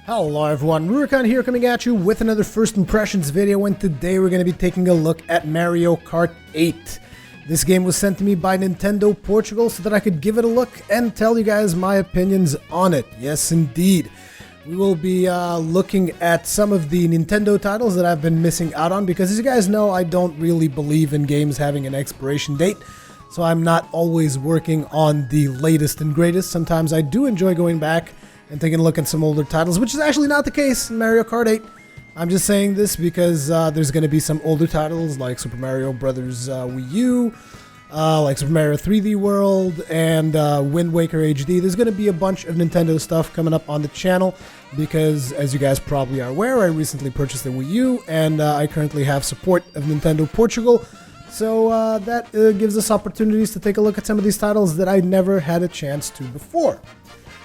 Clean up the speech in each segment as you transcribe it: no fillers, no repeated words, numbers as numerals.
Hello everyone, Rurikhan here coming at you with another first impressions video, and today we're going to be taking a look at Mario Kart 8. This game was sent to me by Nintendo Portugal so that I could give it a look and tell you guys my opinions on it. Yes indeed. We will be looking at some of the Nintendo titles that I've been missing out on because, as you guys know, I don't really believe in games having an expiration date. So I'm not always working on the latest and greatest. Sometimes I do enjoy going back and taking a look at some older titles, which is actually not the case in Mario Kart 8. I'm just saying this because there's going to be some older titles like Super Mario Bros. Wii U, like Super Mario 3D World, and Wind Waker HD. There's going to be a bunch of Nintendo stuff coming up on the channel because, as you guys probably are aware, I recently purchased a Wii U, and I currently have support of Nintendo Portugal. So that gives us opportunities to take a look at some of these titles that I never had a chance to before.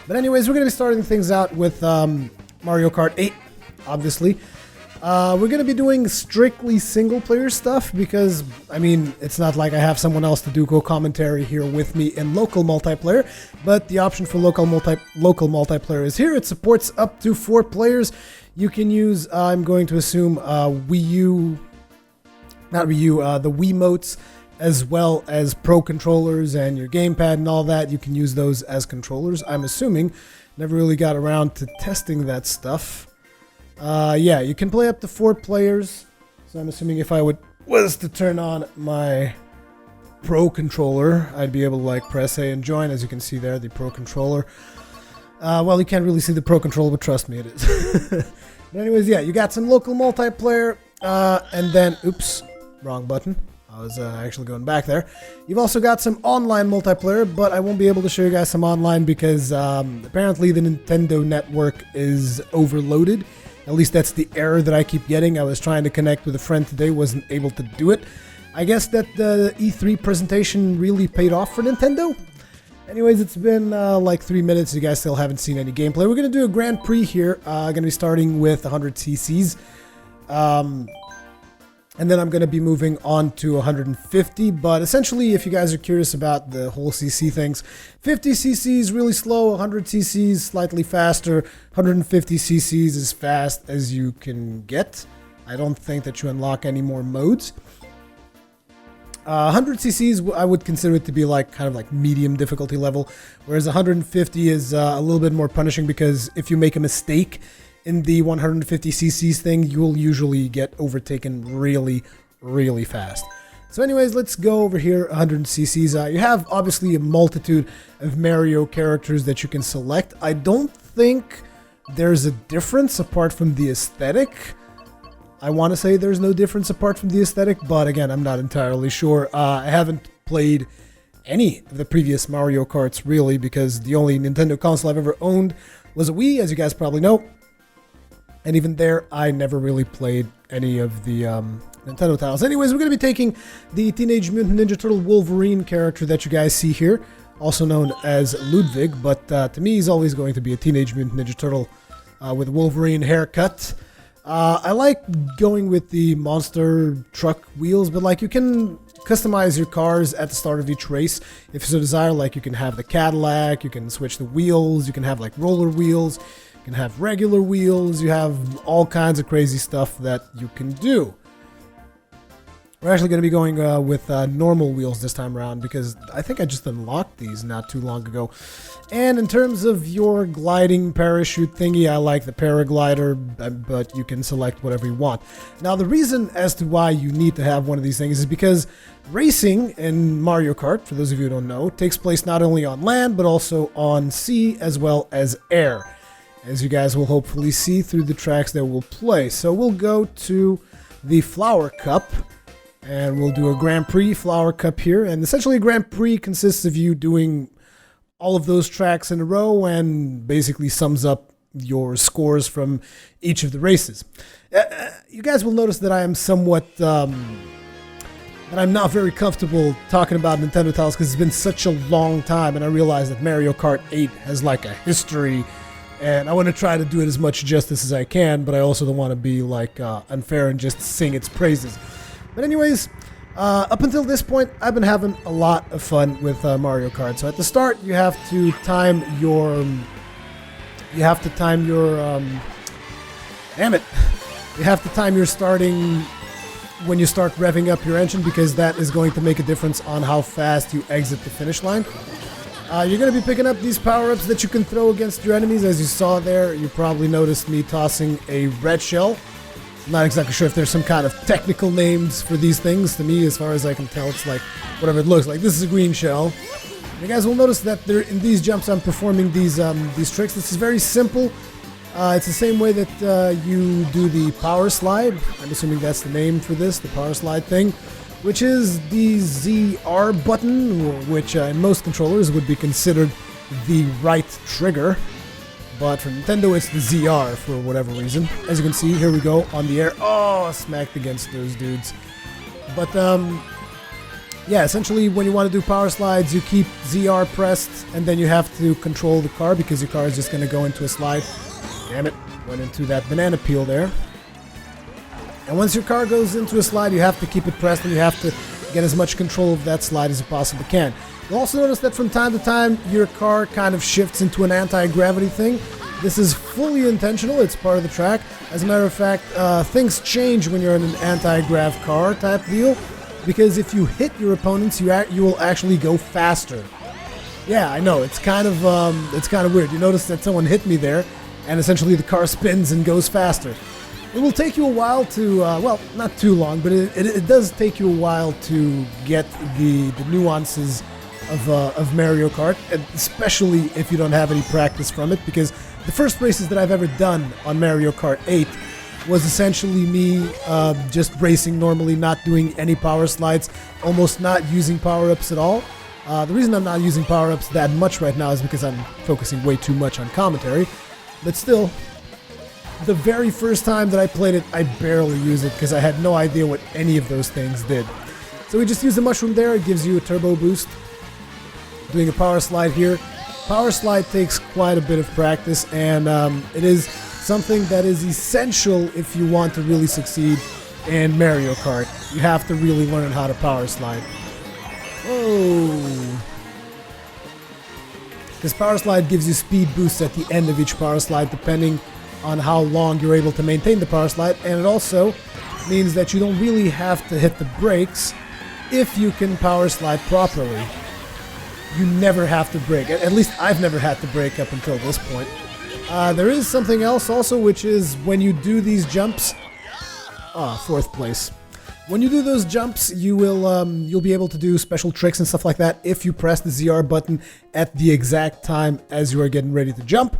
But anyways, we're going to be starting things out with Mario Kart 8, obviously. We're going to be doing strictly single-player stuff because, I mean, it's not like I have someone else to do co-commentary here with me in local multiplayer, but the option for local multiplayer is here. It supports up to 4 players. You can use, I'm going to assume, the Wiimotes, as well as Pro controllers and your gamepad and all that. You can use those as controllers, I'm assuming. Never really got around to testing that stuff. Yeah, you can play up to 4 players. So I'm assuming if I was to turn on my Pro controller, I'd be able to like press A and join. As you can see there, the Pro controller. Well, you can't really see the Pro controller, but trust me, it is. But anyways, yeah, you got some local multiplayer, and then, oops, wrong button. I was actually going back there. You've also got some online multiplayer, but I won't be able to show you guys some online because apparently the Nintendo network is overloaded. At least that's the error that I keep getting. I was trying to connect with a friend today, wasn't able to do it. I guess that the E3 presentation really paid off for Nintendo. Anyways, it's been like 3 minutes. You guys still haven't seen any gameplay. We're going to do a Grand Prix here. Going to be starting with 100 cc's. And then I'm going to be moving on to 150, but essentially, if you guys are curious about the whole CC things, 50 cc's really slow, 100 cc's slightly faster, 150 cc's as fast as you can get. I don't think that you unlock any more modes. 100 cc's, I would consider it to be like kind of like medium difficulty level, whereas 150 is a little bit more punishing because if you make a mistake in the 150 cc's thing, you will usually get overtaken really, really fast. So anyways, let's go over here, 100 cc's. You have obviously a multitude of Mario characters that you can select. I don't think there's a difference apart from the aesthetic. I want to say there's no difference apart from the aesthetic, but again, I'm not entirely sure. I haven't played any of the previous Mario Karts really because the only Nintendo console I've ever owned was a Wii, as you guys probably know. And even there, I never really played any of the Nintendo titles. Anyways, we're going to be taking the Teenage Mutant Ninja Turtle Wolverine character that you guys see here, also known as Ludwig, but to me, he's always going to be a Teenage Mutant Ninja Turtle with a Wolverine haircut. I like going with the monster truck wheels, but like you can customize your cars at the start of each race if you so desire. Like you can have the Cadillac, you can switch the wheels, you can have like roller wheels, you can have regular wheels, you have all kinds of crazy stuff that you can do. We're actually going to be going with normal wheels this time around because I think I just unlocked these not too long ago. And in terms of your gliding parachute thingy, I like the paraglider, but you can select whatever you want. Now, the reason as to why you need to have one of these things is because racing in Mario Kart, for those of you who don't know, takes place not only on land, but also on sea as well as air, as you guys will hopefully see through the tracks that we'll play. So we'll go to the Flower Cup, and we'll do a Grand Prix Flower Cup here. And essentially a Grand Prix consists of you doing all of those tracks in a row and basically sums up your scores from each of the races. You guys will notice that I am somewhat... that I'm not very comfortable talking about Nintendo titles because it's been such a long time, and I realize that Mario Kart 8 has like a history. And I want to try to do it as much justice as I can, but I also don't want to be like unfair and just sing its praises. But anyways, up until this point, I've been having a lot of fun with Mario Kart. So at the start, you have to time your Damn it. You have to time your starting when you start revving up your engine, because that is going to make a difference on how fast you exit the finish line. You're going to be picking up these power-ups that you can throw against your enemies. As you saw there, you probably noticed me tossing a red shell. I'm not exactly sure if there's some kind of technical names for these things. To me, as far as I can tell, it's like whatever it looks like. This is a green shell. You guys will notice that in these jumps I'm performing these tricks. This is very simple. It's the same way that you do the power slide. I'm assuming that's the name for this, the power slide thing, which is the ZR button, which in most controllers would be considered the right trigger. But for Nintendo, it's the ZR for whatever reason. As you can see, here we go on the air. Oh, smacked against those dudes. But yeah, essentially when you want to do power slides, you keep ZR pressed, and then you have to control the car because your car is just going to go into a slide. Damn it, went into that banana peel there. And once your car goes into a slide, you have to keep it pressed, and you have to get as much control of that slide as you possibly can. You'll also notice that from time to time, your car kind of shifts into an anti-gravity thing. This is fully intentional, it's part of the track. As a matter of fact, things change when you're in an anti-grav car type deal, because if you hit your opponents, you will actually go faster. Yeah, I know, it's kind of weird. You notice that someone hit me there, and essentially the car spins and goes faster. It will take you a while to, well, not too long, but it does take you a while to get the nuances of Mario Kart, and especially if you don't have any practice from it, because the first races that I've ever done on Mario Kart 8 was essentially me just racing normally, not doing any power slides, almost not using power-ups at all. The reason I'm not using power-ups that much right now is because I'm focusing way too much on commentary, but still, the very first time that I played it, I barely used it because I had no idea what any of those things did. So we just use the mushroom there, it gives you a turbo boost. Doing a power slide here. Power slide takes quite a bit of practice, and it is something that is essential if you want to really succeed in Mario Kart. You have to really learn how to power slide. Whoa! This power slide gives you speed boosts at the end of each power slide, depending on how long you're able to maintain the power slide, and it also means that you don't really have to hit the brakes if you can power slide properly. You never have to brake. At least I've never had to brake up until this point. There is something else also, which is when you do these jumps. Fourth place. When you do those jumps, you'll be able to do special tricks and stuff like that if you press the ZR button at the exact time as you are getting ready to jump.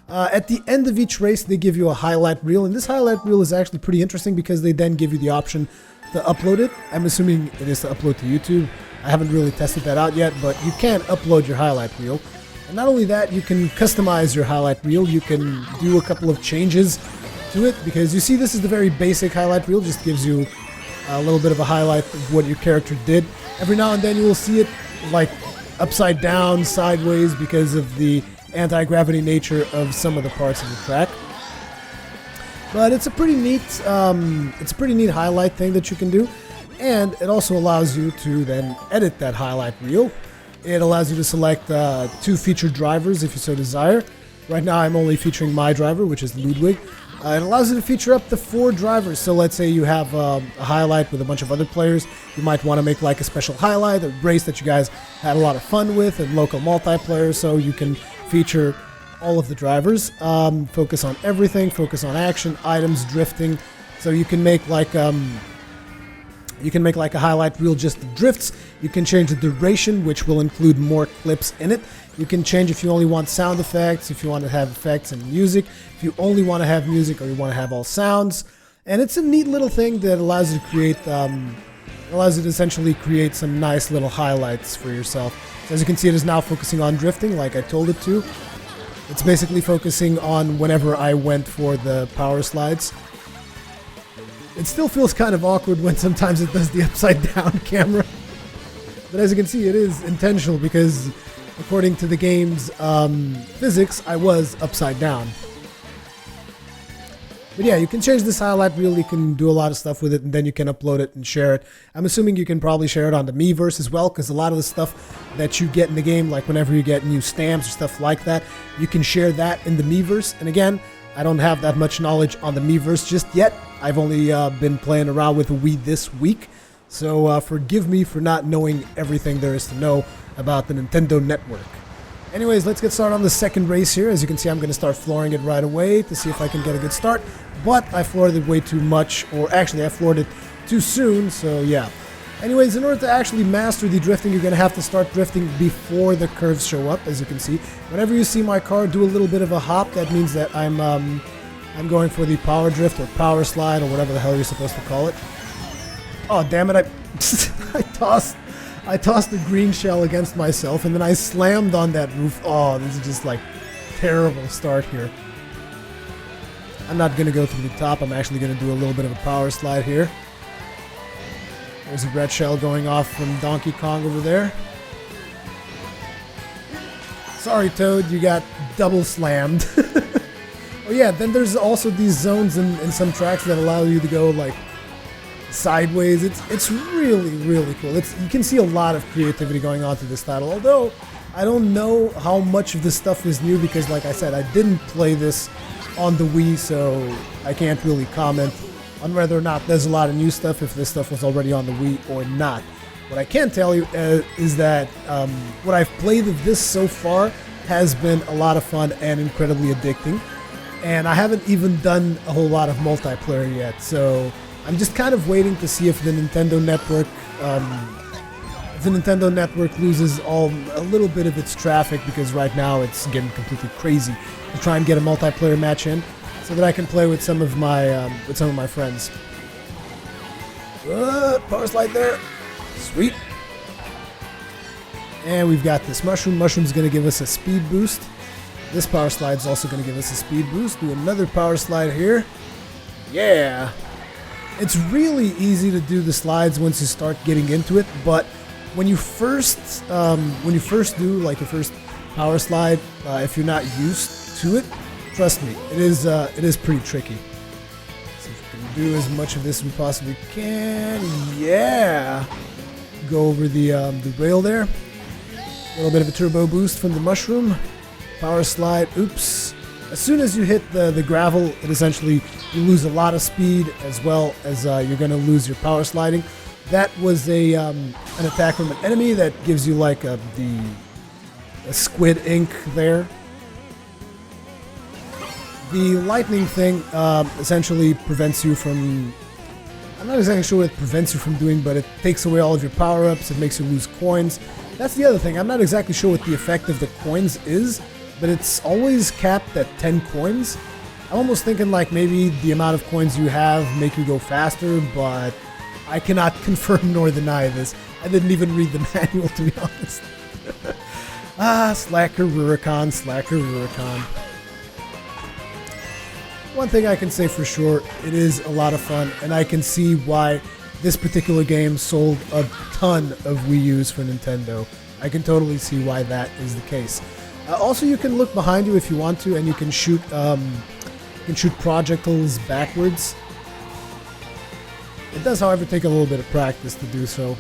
At the end of each race, they give you a highlight reel, and this highlight reel is actually pretty interesting because they then give you the option to upload it. I'm assuming it is to upload to YouTube. I haven't really tested that out yet, but you can upload your highlight reel. And not only that, you can customize your highlight reel. You can do a couple of changes to it, because you see this is the very basic highlight reel, just gives you a little bit of a highlight of what your character did. Every now and then you will see it like upside down, sideways, because of the anti-gravity nature of some of the parts of the track. But it's a pretty neat highlight thing that you can do. And it also allows you to then edit that highlight reel. It allows you to select 2 featured drivers if you so desire. Right now I'm only featuring my driver, which is Ludwig. It allows you to feature up to 4 drivers. So let's say you have a highlight with a bunch of other players. You might want to make like a special highlight, a race that you guys had a lot of fun with, and local multiplayer, so you can feature all of the drivers. Focus on everything, focus on action, items, drifting. So you can make like a highlight reel just of drifts. You can change the duration, which will include more clips in it. You can change if you only want sound effects, if you want to have effects and music, if you only want to have music or you want to have all sounds. And it's a neat little thing that allows you to create, essentially create some nice little highlights for yourself. So as you can see, it is now focusing on drifting like I told it to. It's basically focusing on whenever I went for the power slides. It still feels kind of awkward when sometimes it does the upside down camera. But as you can see, it is intentional because according to the game's physics, I was upside down. But yeah, you can change this highlight reel, you can do a lot of stuff with it, and then you can upload it and share it. I'm assuming you can probably share it on the Miiverse as well, because a lot of the stuff that you get in the game, like whenever you get new stamps or stuff like that, you can share that in the Miiverse. And again, I don't have that much knowledge on the Miiverse just yet. I've only been playing around with the Wii this week, so forgive me for not knowing everything there is to know about the Nintendo Network. Anyways, let's get started on the second race here. As you can see, I'm going to start flooring it right away to see if I can get a good start, but I floored it way too much, or actually I floored it too soon, so yeah. Anyways, in order to actually master the drifting, you're going to have to start drifting before the curves show up, as you can see. Whenever you see my car do a little bit of a hop, that means that I'm going for the power drift or power slide or whatever the hell you're supposed to call it. Oh, damn it, I tossed the green shell against myself and then I slammed on that roof. Oh, this is just like terrible start here. I'm not going to go through the top. I'm actually going to do a little bit of a power slide here. There's a red shell going off from Donkey Kong over there. Sorry, Toad, you got double slammed. Oh yeah, then there's also these zones in some tracks that allow you to go like sideways. It's really, really cool. You can see a lot of creativity going on to this title, although I don't know how much of this stuff is new because, like I said, I didn't play this on the Wii, so I can't really comment on whether or not there's a lot of new stuff, if this stuff was already on the Wii or not. What I can tell you is that what I've played of this so far has been a lot of fun and incredibly addicting, and I haven't even done a whole lot of multiplayer yet, so I'm just kind of waiting to see if the Nintendo Network loses a little bit of its traffic, because right now it's getting completely crazy to try and get a multiplayer match in, so that I can play with some of my friends. Power slide there, sweet. And we've got this mushroom. Mushroom's going to give us a speed boost. This power slide's also going to give us a speed boost. Do another power slide here. Yeah. It's really easy to do the slides once you start getting into it, but when you first do like your first power slide, if you're not used to it, trust me, it is pretty tricky. See if we can do as much of this as we possibly can. Yeah, go over the rail there. A little bit of a turbo boost from the mushroom. Power slide. Oops. As soon as you hit the gravel, it essentially, you lose a lot of speed, as well as you're going to lose your power sliding. That was an attack from an enemy that gives you like a squid ink there. The lightning thing essentially prevents you from... I'm not exactly sure what it prevents you from doing, but it takes away all of your power-ups, it makes you lose coins. That's the other thing, I'm not exactly sure what the effect of the coins is, but it's always capped at 10 coins. I'm almost thinking like maybe the amount of coins you have make you go faster, but I cannot confirm nor deny this. I didn't even read the manual, to be honest. Slacker Rurikhan, slacker Rurikhan. One thing I can say for sure, it is a lot of fun, and I can see why this particular game sold a ton of Wii U's for Nintendo. I can totally see why that is the case. Also, you can look behind you if you want to, and you can shoot projectiles backwards. It does, however, take a little bit of practice to do so.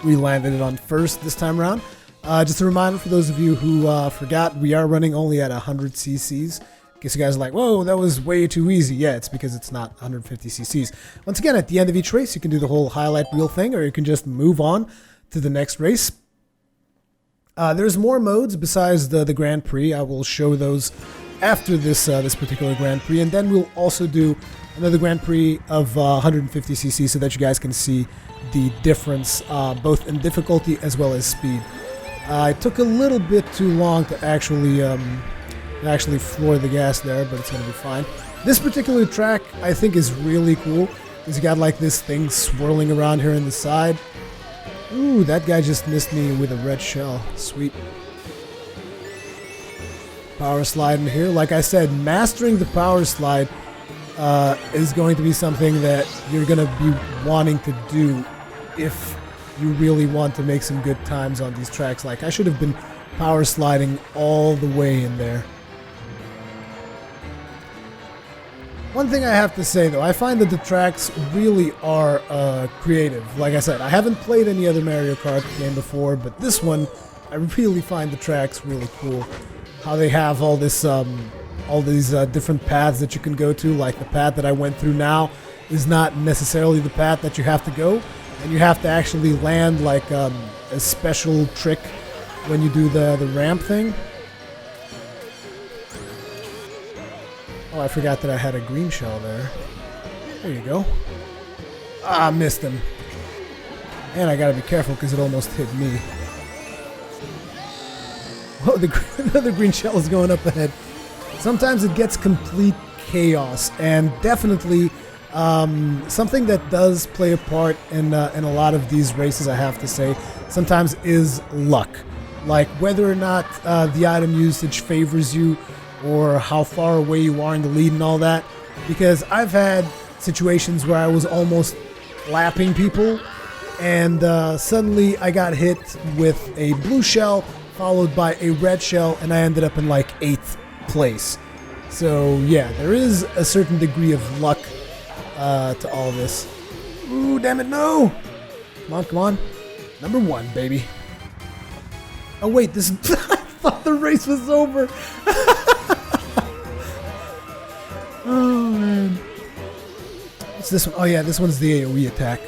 We landed it on first this time around. Just a reminder for those of you who forgot, we are running only at 100 cc's. In case you guys are like, whoa, that was way too easy. Yeah, it's because it's not 150 cc's. Once again, at the end of each race, you can do the whole highlight reel thing, or you can just move on to the next race. There's more modes besides the Grand Prix. I will show those after this particular Grand Prix, and then we'll also do another Grand Prix of 150 cc so that you guys can see the difference both in difficulty as well as speed. It took a little bit too long to actually floor the gas there, but it's gonna be fine. This particular track I think is really cool because you got like this thing swirling around here in the side. Ooh, that guy just missed me with a red shell. Sweet. Power slide in here. Like I said, mastering the power slide is going to be something that you're going to be wanting to do if you really want to make some good times on these tracks. Like, I should have been power sliding all the way in there. One thing I have to say though, I find that the tracks really are creative. Like I said, I haven't played any other Mario Kart game before, but this one, I really find the tracks really cool. How they have all this all these different paths that you can go to. Like the path that I went through now is not necessarily the path that you have to go, and you have to actually land like a special trick when you do the ramp thing. Oh, I forgot that I had a green shell there. There you go. Ah, missed him. And I gotta be careful because it almost hit me. Oh, another green shell is going up ahead. Sometimes it gets complete chaos, and definitely something that does play a part in a lot of these races, I have to say, sometimes is luck. Like whether or not the item usage favors you, or how far away you are in the lead and all that. Because I've had situations where I was almost lapping people, and suddenly I got hit with a blue shell followed by a red shell, and I ended up in like 8th place. So yeah, there is a certain degree of luck to all this. Ooh, damn it, no! Come on, come on. Number 1, baby. Oh wait, this I thought the race was over. Oh man. What's this one? Oh yeah, this one's the AoE attack.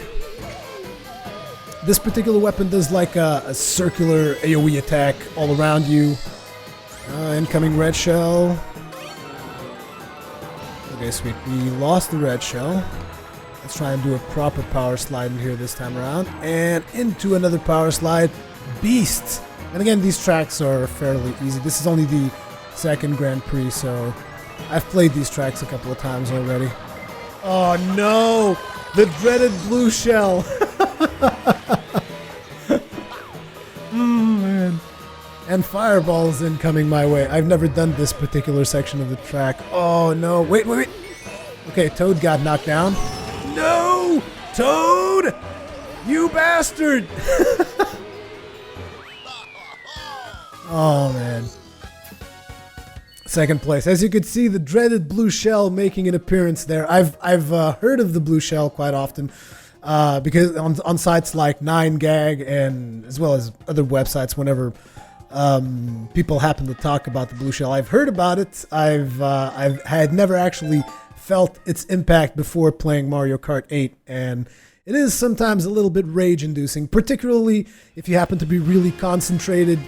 This particular weapon does like a circular AoE attack all around you. Incoming red shell. Okay, sweet. We lost the red shell. Let's try and do a proper power slide in here this time around. And into another power slide. Beast! And again, these tracks are fairly easy. This is only the second Grand Prix, so I've played these tracks a couple of times already. Oh no! The dreaded blue shell! Oh man. And fireballs incoming my way. I've never done this particular section of the track. Oh no. Wait. Okay, Toad got knocked down. No! Toad! You bastard! Oh man. Second place. As you can see, the dreaded blue shell making an appearance there. I've heard of the blue shell quite often because on sites like 9gag and as well as other websites, whenever people happen to talk about the blue shell, I've heard about it. I had never actually felt its impact before playing Mario Kart 8, and it is sometimes a little bit rage-inducing, particularly if you happen to be really concentrated.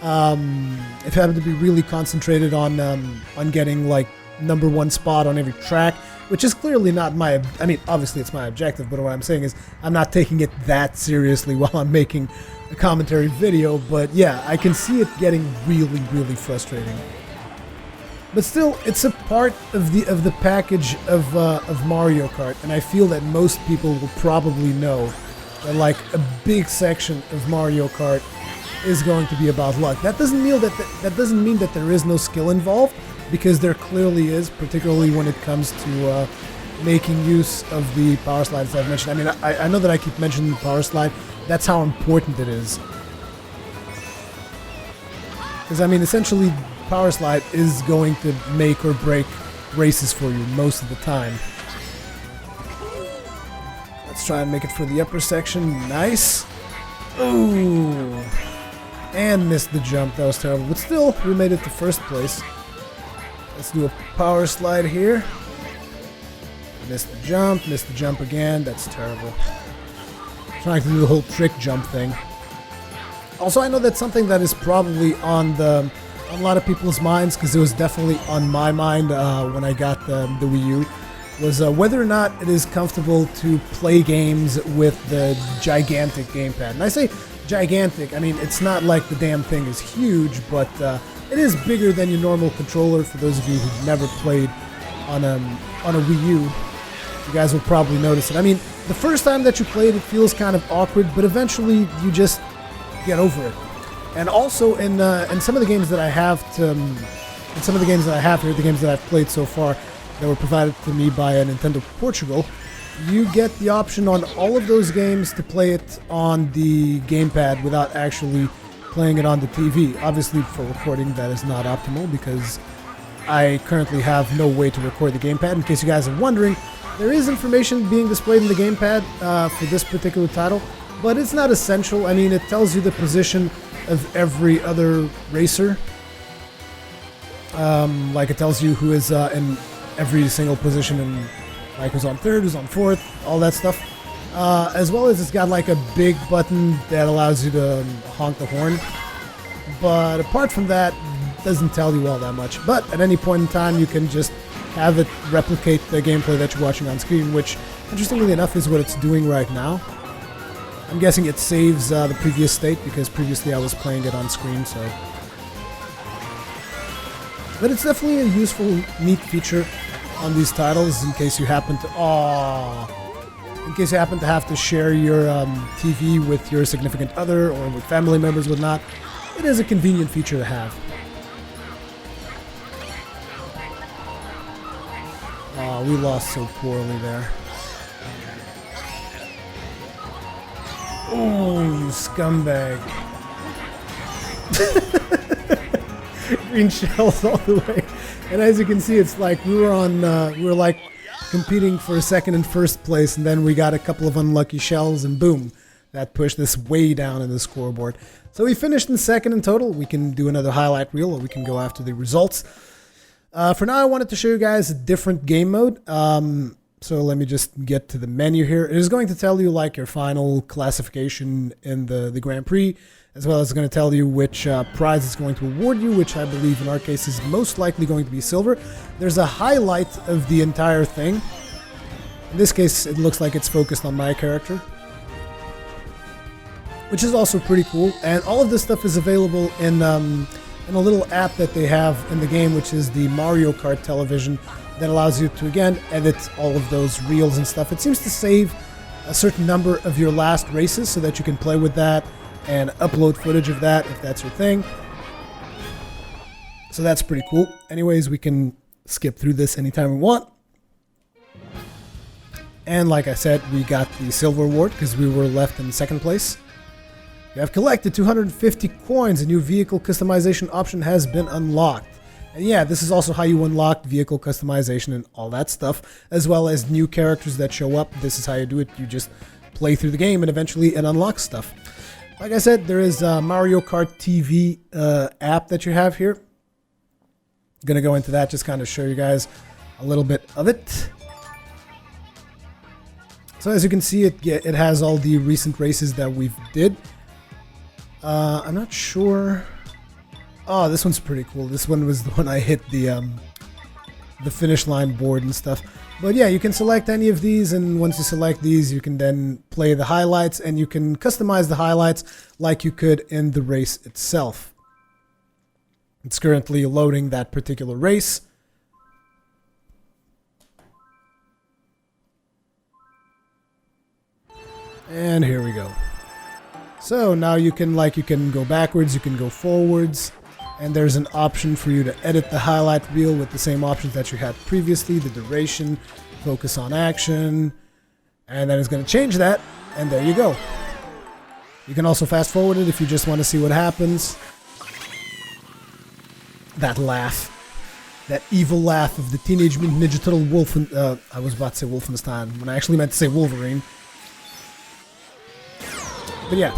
If you happen to be really concentrated on getting like number 1 spot on every track, which is clearly not my. I mean, obviously it's my objective, but what I'm saying is I'm not taking it that seriously while I'm making a commentary video. But yeah, I can see it getting really, really frustrating. But still, it's a part of the package of Mario Kart, and I feel that most people will probably know that like a big section of Mario Kart is going to be about luck. That doesn't mean that there is no skill involved, because there clearly is, particularly when it comes to making use of the power slides I've mentioned. I mean, I know that I keep mentioning the power slide. That's how important it is. Because I mean, essentially, power slide is going to make or break races for you most of the time. Let's try and make it for the upper section. Nice. Ooh. And missed the jump. That was terrible. But still, we made it to first place. Let's do a power slide here. Missed the jump again. That's terrible. Trying to do the whole trick jump thing. Also, I know that's something that is probably on a lot of people's minds, because it was definitely on my mind when I got the Wii U, was whether or not it is comfortable to play games with the gigantic gamepad. And I say gigantic, I mean, it's not like the damn thing is huge, but it is bigger than your normal controller. For those of you who've never played on a Wii U, you guys will probably notice it. I mean, the first time that you play it, it feels kind of awkward, but eventually you just get over it. And also in some of the games that I have here, the games that I've played so far that were provided to me by Nintendo Portugal, you get the option on all of those games to play it on the gamepad without actually playing it on the TV. Obviously, for recording, that is not optimal because I currently have no way to record the gamepad. In case you guys are wondering, there is information being displayed in the gamepad for this particular title, but it's not essential. I mean, it tells you the position of every other racer. Like it tells you who is in every single position and like who's on third, who's on fourth, all that stuff. As well as it's got like a big button that allows you to honk the horn. But apart from that, it doesn't tell you all that much. But at any point in time, you can just have it replicate the gameplay that you're watching on screen, which, interestingly enough, is what it's doing right now. I'm guessing it saves the previous state because previously I was playing it on screen, so... But it's definitely a useful, neat feature on these titles in case you happen to... In case you happen to have to share your TV with your significant other or with family members, whatnot. It is a convenient feature to have. Oh, we lost so poorly there. Oh, you scumbag. Green shells all the way. And as you can see, it's like we were like competing for second and first place, and then we got a couple of unlucky shells, and boom, that pushed us way down in the scoreboard. So we finished in second in total. We can do another highlight reel, or we can go after the results. For now, I wanted to show you guys a different game mode. So let me just get to the menu here. It is going to tell you like your final classification in the Grand Prix, as well as going to tell you which prize it's going to award you, which I believe in our case is most likely going to be silver. There's a highlight of the entire thing. In this case, it looks like it's focused on my character, which is also pretty cool. And all of this stuff is available in a little app that they have in the game, which is the Mario Kart television, that allows you to, again, edit all of those reels and stuff. It seems to save a certain number of your last races so that you can play with that and upload footage of that if that's your thing. So that's pretty cool. Anyways, we can skip through this anytime we want. And like I said, we got the silver award because we were left in second place. You have collected 250 coins. A new vehicle customization option has been unlocked. And yeah, this is also how you unlock vehicle customization and all that stuff, as well as new characters that show up. This is how you do it. You just play through the game and eventually it unlocks stuff. Like I said, there is a Mario Kart TV app that you have here. I'm going to go into that, just kind of show you guys a little bit of it. So as you can see, it has all the recent races that we've did. I'm not sure... Oh, this one's pretty cool. This one was the one I hit the finish line board and stuff. But yeah, you can select any of these, and once you select these, you can then play the highlights, and you can customize the highlights like you could in the race itself. It's currently loading that particular race. And here we go. So now you can go backwards, you can go forwards. And there's an option for you to edit the highlight reel with the same options that you had previously, the duration, focus on action, and then it's going to change that, and there you go. You can also fast forward it if you just want to see what happens. That laugh. That evil laugh of the Teenage Mutant Ninja Turtle I was about to say Wolfenstein, when I actually meant to say Wolverine. But yeah.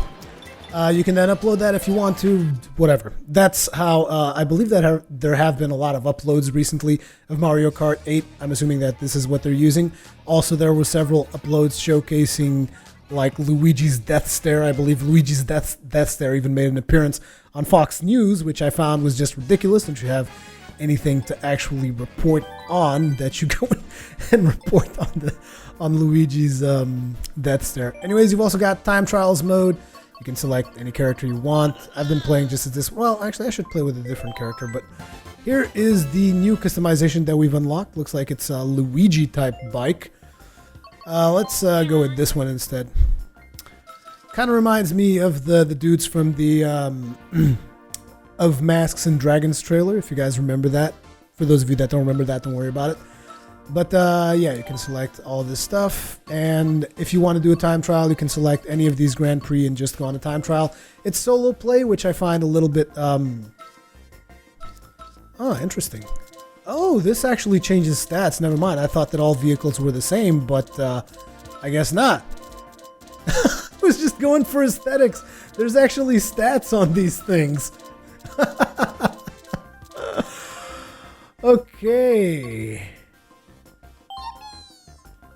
You can then upload that if you want to, whatever. That's how, I believe that there have been a lot of uploads recently of Mario Kart 8. I'm assuming that this is what they're using. Also, there were several uploads showcasing, like, Luigi's Death Stare. I believe Luigi's Death Stare even made an appearance on Fox News, which I found was just ridiculous. Don't you have anything to actually report on that you go and report on Luigi's Death Stare? Anyways, you've also got Time Trials mode. You can select any character you want. I've been playing just as this. Well, actually, I should play with a different character, but here is the new customization that we've unlocked. Looks like it's a Luigi type bike. Let's go with this one instead. Kind of reminds me of the dudes from the of Masks and Dragons trailer, if you guys remember that. For those of you that don't remember that, don't worry about it. But yeah, you can select all this stuff, and if you want to do a time trial, you can select any of these Grand Prix and just go on a time trial. It's solo play, which I find a little bit, oh, interesting. Oh, this actually changes stats. Never mind, I thought that all vehicles were the same, but I guess not. I was just going for aesthetics. There's actually stats on these things. Okay.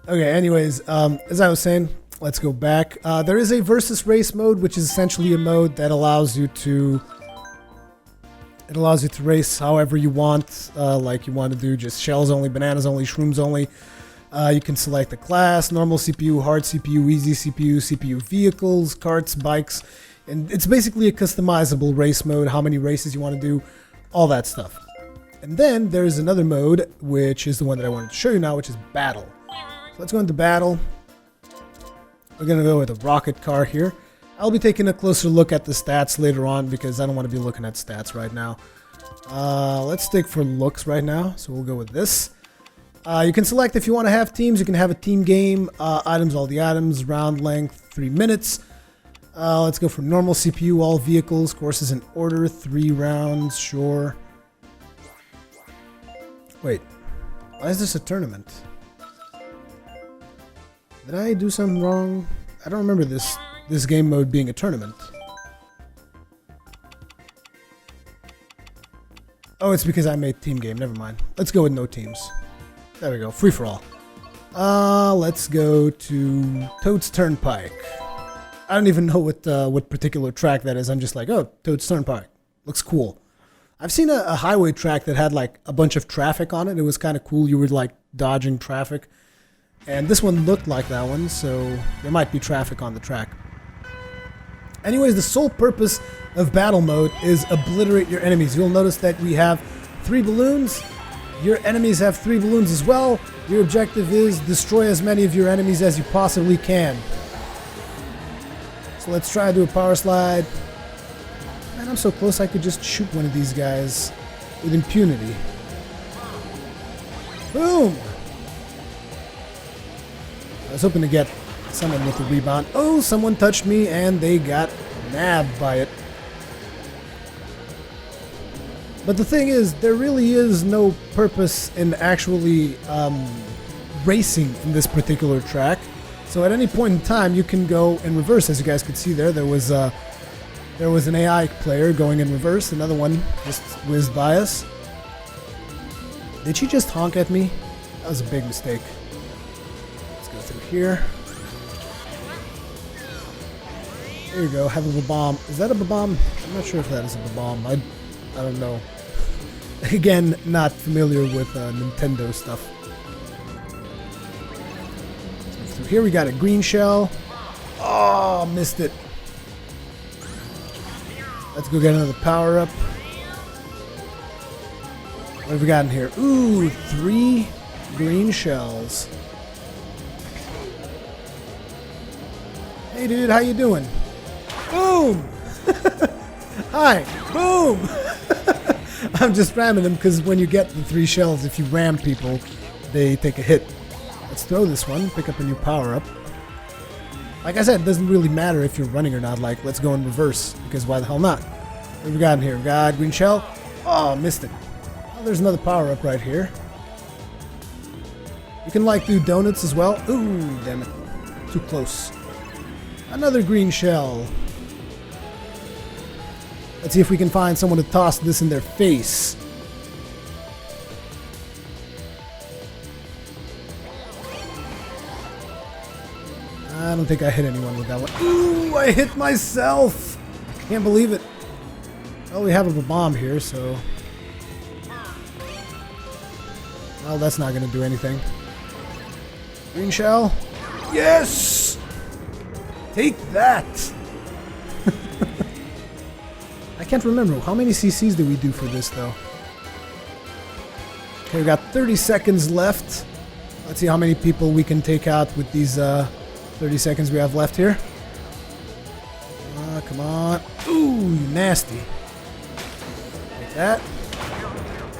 Okay, anyways, as I was saying, let's go back. There is a versus race mode, which is essentially a mode that allows you to race however you want, like you want to do just shells only, bananas only, shrooms only. You can select the class, normal CPU, hard CPU, easy CPU, CPU vehicles, carts, bikes, and it's basically a customizable race mode, how many races you want to do, all that stuff. And then there's another mode, which is the one that I wanted to show you now, which is battle. So let's go into battle. We're going to go with a rocket car here. I'll be taking a closer look at the stats later on because I don't want to be looking at stats right now. Let's stick for looks right now, so we'll go with this. You can select if you want to have teams. You can have a team game, items, all the items, round length, 3 minutes. Let's go for normal CPU, all vehicles, courses in order, 3 rounds, sure. Wait, why is this a tournament? Did I do something wrong? I don't remember this game mode being a tournament. Oh, it's because I made team game, never mind. Let's go with no teams. There we go, free for all. Let's go to Toad's Turnpike. I don't even know what particular track that is. I'm just like, oh, Toad's Turnpike. Looks cool. I've seen a highway track that had like a bunch of traffic on it. It was kind of cool. You were like dodging traffic. And this one looked like that one, so there might be traffic on the track. Anyways, the sole purpose of battle mode is obliterate your enemies. You'll notice that we have 3 balloons. Your enemies have 3 balloons as well. Your objective is destroy as many of your enemies as you possibly can. So let's try to do a power slide. Man, I'm so close I could just shoot one of these guys with impunity. Boom! I was hoping to get someone with a rebound. Oh, someone touched me and they got nabbed by it. But the thing is, there really is no purpose in actually racing in this particular track. So at any point in time, you can go in reverse. As you guys could see there was an AI player going in reverse. Another one just whizzed by us. Did she just honk at me? That was a big mistake. Let's go through here. There you go. Have a bomb. Is that a bomb? I'm not sure if that is a bomb. I don't know. Again, not familiar with Nintendo stuff. So here we got a green shell. Oh, missed it. Let's go get another power up. What have we got in here? Ooh, 3 green shells. Hey dude, how you doing? Boom! Hi, boom! I'm just ramming them because when you get the 3 shells, if you ram people, they take a hit. Let's throw this one, pick up a new power-up. Like I said, it doesn't really matter if you're running or not. Like, let's go in reverse, because why the hell not? What have we got in here? We got green shell. Oh, missed it. Oh, there's another power-up right here. You can, like, do donuts as well. Ooh, damn it. Too close. Another green shell. Let's see if we can find someone to toss this in their face. I don't think I hit anyone with that one. Ooh, I hit myself! Can't believe it. Well, we have a bomb here, so... Well, that's not going to do anything. Green shell. Yes! Take that! I can't remember. How many CCs did we do for this, though? Okay, we got 30 seconds left. Let's see how many people we can take out with these 30 seconds we have left here. Come on. Ooh, nasty. Like that.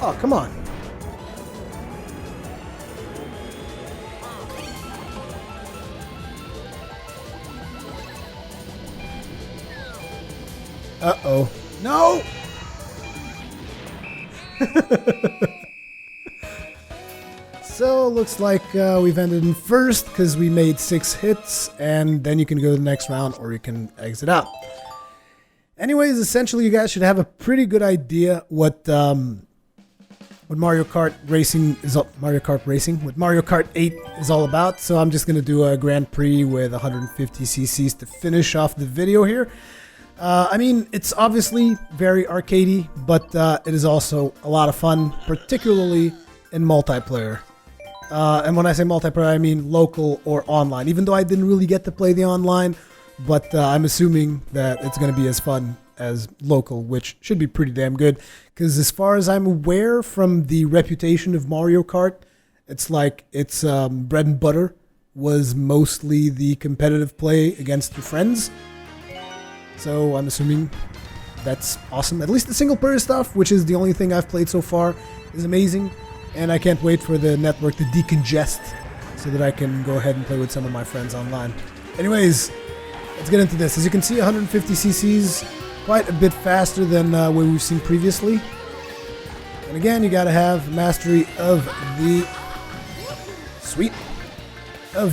Oh, come on. Uh-oh. No! So, looks like we've ended in first because we made 6 hits, and then you can go to the next round or you can exit out. Anyways, essentially you guys should have a pretty good idea what what Mario Kart Racing is what Mario Kart 8 is all about. So I'm just gonna do a Grand Prix with 150 cc's to finish off the video here. I mean, it's obviously very arcadey, but it is also a lot of fun, particularly in multiplayer. And when I say multiplayer, I mean local or online. Even though I didn't really get to play the online, but I'm assuming that it's going to be as fun as local, which should be pretty damn good. Because as far as I'm aware from the reputation of Mario Kart, it's like its bread and butter was mostly the competitive play against your friends. So I'm assuming that's awesome. At least the single player stuff, which is the only thing I've played so far, is amazing. And I can't wait for the network to decongest so that I can go ahead and play with some of my friends online. Anyways, let's get into this. As you can see, 150 cc's, quite a bit faster than what we've seen previously. And again, you gotta have mastery of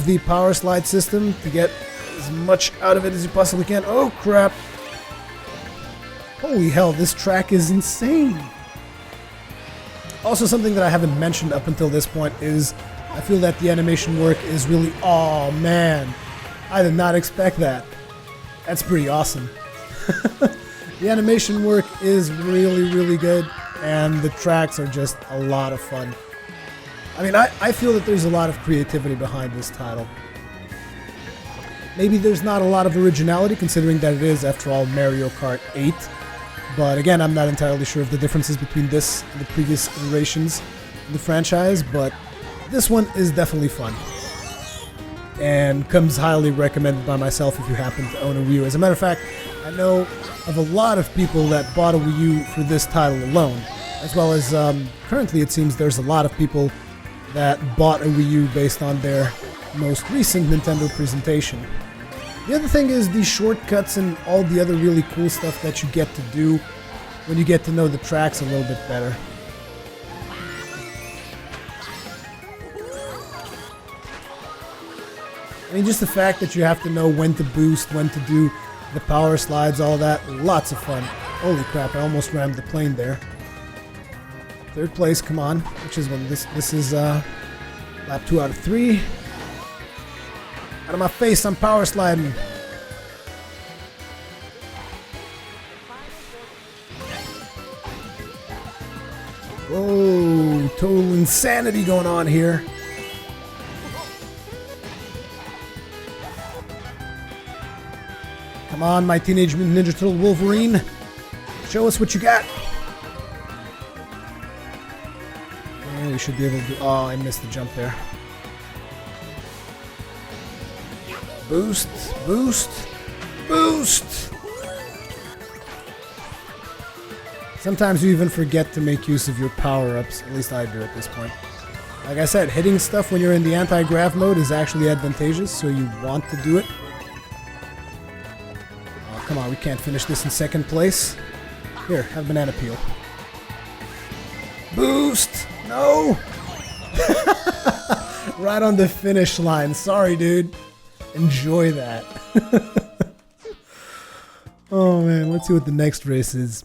the power slide system to get as much out of it as you possibly can. Oh crap! Holy hell, this track is insane! Also, something that I haven't mentioned up until this point is I feel that the animation work is really... Oh man, I did not expect that. That's pretty awesome. The animation work is really, really good, and the tracks are just a lot of fun. I mean, I feel that there's a lot of creativity behind this title. Maybe there's not a lot of originality, considering that it is, after all, Mario Kart 8. But again, I'm not entirely sure of the differences between this and the previous iterations of the franchise, but this one is definitely fun. And comes highly recommended by myself if you happen to own a Wii U. As a matter of fact, I know of a lot of people that bought a Wii U for this title alone. As well as, currently it seems there's a lot of people that bought a Wii U based on their most recent Nintendo presentation. The other thing is the shortcuts and all the other really cool stuff that you get to do when you get to know the tracks a little bit better. I mean, just the fact that you have to know when to boost, when to do the power slides, all that, lots of fun. Holy crap, I almost rammed the plane there. Third place, come on, which is when this is lap 2 out of 3. Out of my face, I'm power sliding. Whoa, total insanity going on here. Come on, my Teenage Mutant Ninja Turtle Wolverine. Show us what you got. Yeah, you should be able to do... Oh, I missed the jump there. Boost, boost, boost! Sometimes you even forget to make use of your power-ups, at least I do at this point. Like I said, hitting stuff when you're in the anti-grav mode is actually advantageous, so you want to do it. Oh, come on, we can't finish this in second place. Here, have a banana peel. Boost! No! Right on the finish line, sorry dude. Enjoy that. Oh man, let's see what the next race is.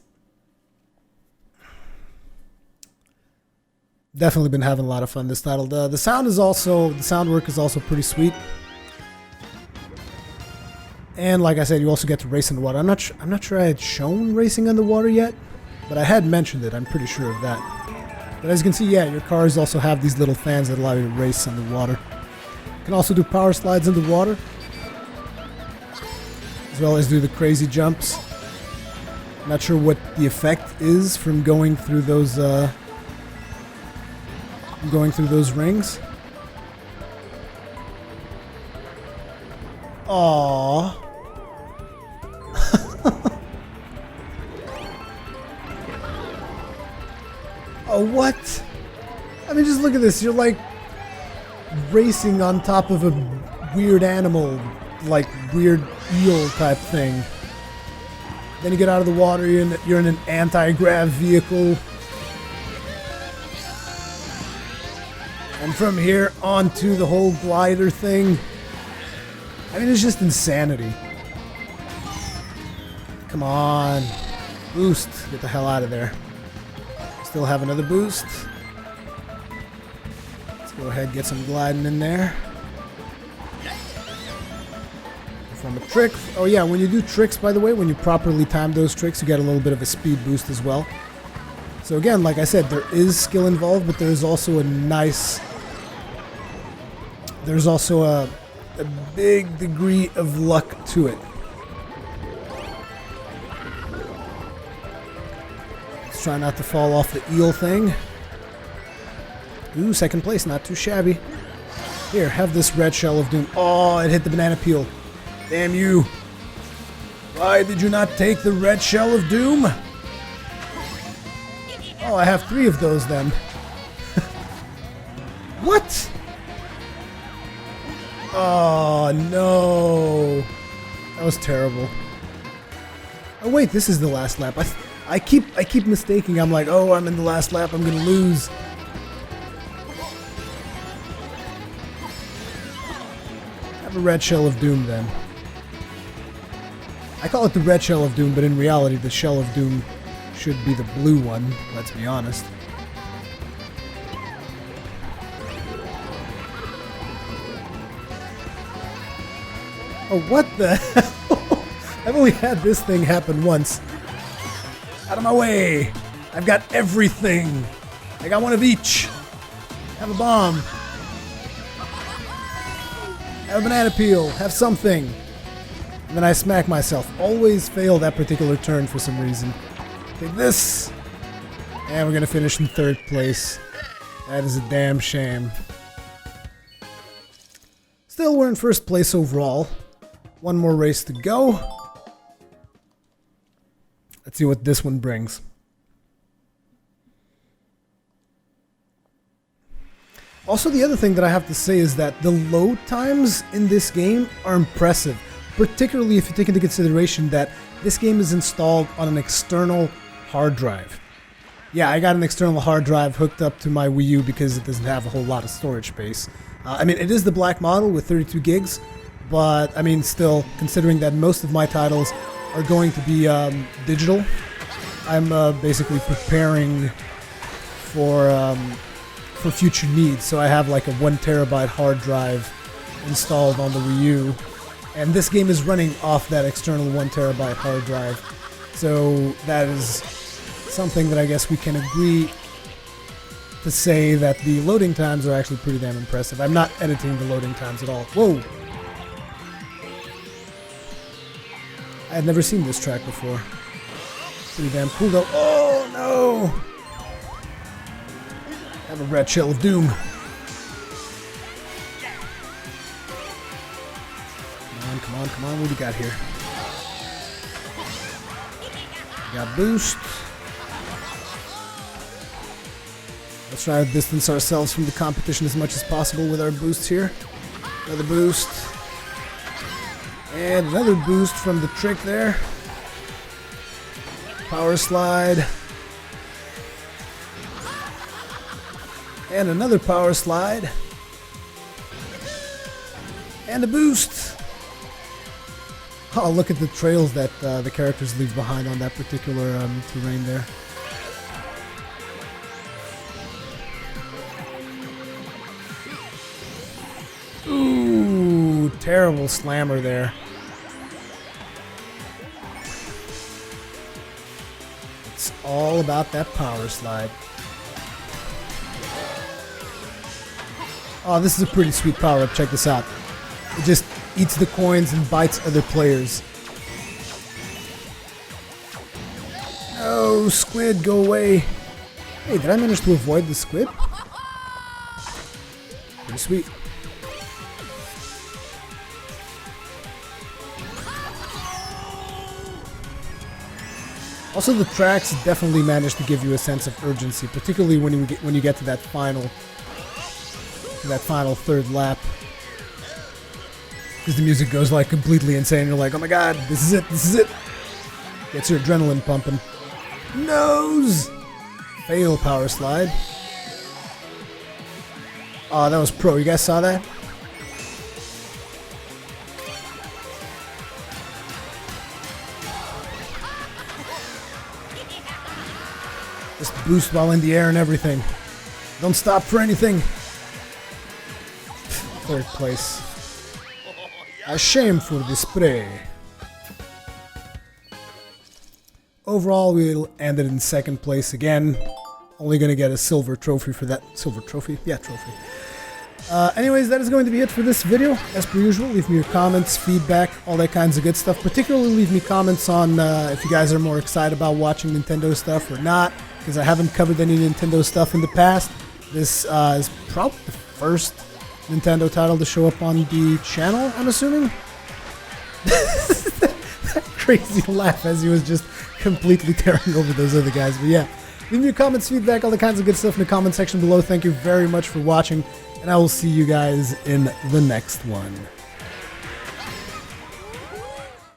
Definitely been having a lot of fun this title. The sound work is also pretty sweet. And like I said, you also get to race in the water. I'm not sure I had shown racing on the water yet, but I had mentioned it. I'm pretty sure of that. But as you can see, yeah, your cars also have these little fans that allow you to race in the water. You can also do power slides in the water, as well as do the crazy jumps. I'm not sure what the effect is from going through those rings. Aww. Oh, what? I mean, just look at this. You're like racing on top of a weird animal, like weird eel type thing. Then you get out of the water, you're in an anti-grav vehicle. And from here onto the whole glider thing. I mean, it's just insanity. Come on. Boost. Get the hell out of there. Still have another boost. Go ahead, get some gliding in there. From a trick. Oh yeah, when you do tricks, by the way, when you properly time those tricks, you get a little bit of a speed boost as well. So again, like I said, there is skill involved, but there's also a nice... There's also a big degree of luck to it. Let's try not to fall off the eel thing. Ooh, second place, not too shabby. Here, have this red shell of doom. Oh, it hit the banana peel. Damn you. Why did you not take the red shell of doom? Oh, I have 3 of those then. What? Oh, no. That was terrible. Oh, wait, this is the last lap. I keep mistaking. I'm like, oh, I'm in the last lap. I'm going to lose. Have a red shell of doom then. I call it the red shell of doom, but in reality, the shell of doom should be the blue one, let's be honest. Oh, what the hell? I've only had this thing happen once. Out of my way! I've got everything! I got one of each! Have a bomb! Have a banana peel! Have something! And then I smack myself. Always fail that particular turn for some reason. Take this! And we're gonna finish in 3rd place. That is a damn shame. Still, we're in 1st place overall. One more race to go. Let's see what this one brings. Also, the other thing that I have to say is that the load times in this game are impressive. Particularly if you take into consideration that this game is installed on an external hard drive. Yeah, I got an external hard drive hooked up to my Wii U because it doesn't have a whole lot of storage space. I mean, it is the black model with 32 gigs, but I mean, still, considering that most of my titles are going to be digital, I'm basically preparing for future needs. So I have like a 1 terabyte hard drive installed on the Wii U. And this game is running off that external 1 terabyte hard drive. So that is something that I guess we can agree to say that the loading times are actually pretty damn impressive. I'm not editing the loading times at all. Whoa! I had never seen this track before. Pretty damn cool though. Oh no! Have a red shell of doom. Come on, what do we got here? We got boost. Let's try to distance ourselves from the competition as much as possible with our boosts here. Another boost. And another boost from the trick there. Power slide. And another power slide. And a boost. Oh, look at the trails that the characters leave behind on that particular terrain there. Ooh, terrible slammer there. It's all about that power slide. Oh, this is a pretty sweet power-up. Check this out. It just eats the coins and bites other players. No, squid, go away. Hey, did I manage to avoid the squid? Pretty sweet. Also, the tracks definitely manage to give you a sense of urgency, particularly when you get to that final 3rd lap. Because the music goes like completely insane. You're like, oh my god, this is it, this is it. Gets your adrenaline pumping. Nose! Fail power slide. Oh, that was pro. You guys saw that? Just boost while in the air and everything. Don't stop for anything. third place. A shame for the spray. Overall, we'll end it in second place again. Only gonna get a silver trophy for that. Silver trophy? Yeah, trophy. Anyways, that is going to be it for this video. As per usual, leave me your comments, feedback, all that kinds of good stuff. Particularly leave me comments on if you guys are more excited about watching Nintendo stuff or not, because I haven't covered any Nintendo stuff in the past. This is probably the first Nintendo title to show up on the channel, I'm assuming. That crazy laugh as he was just completely tearing over those other guys. But yeah, leave me your comments, feedback, all the kinds of good stuff in the comment section below. Thank you very much for watching, and I will see you guys in the next one.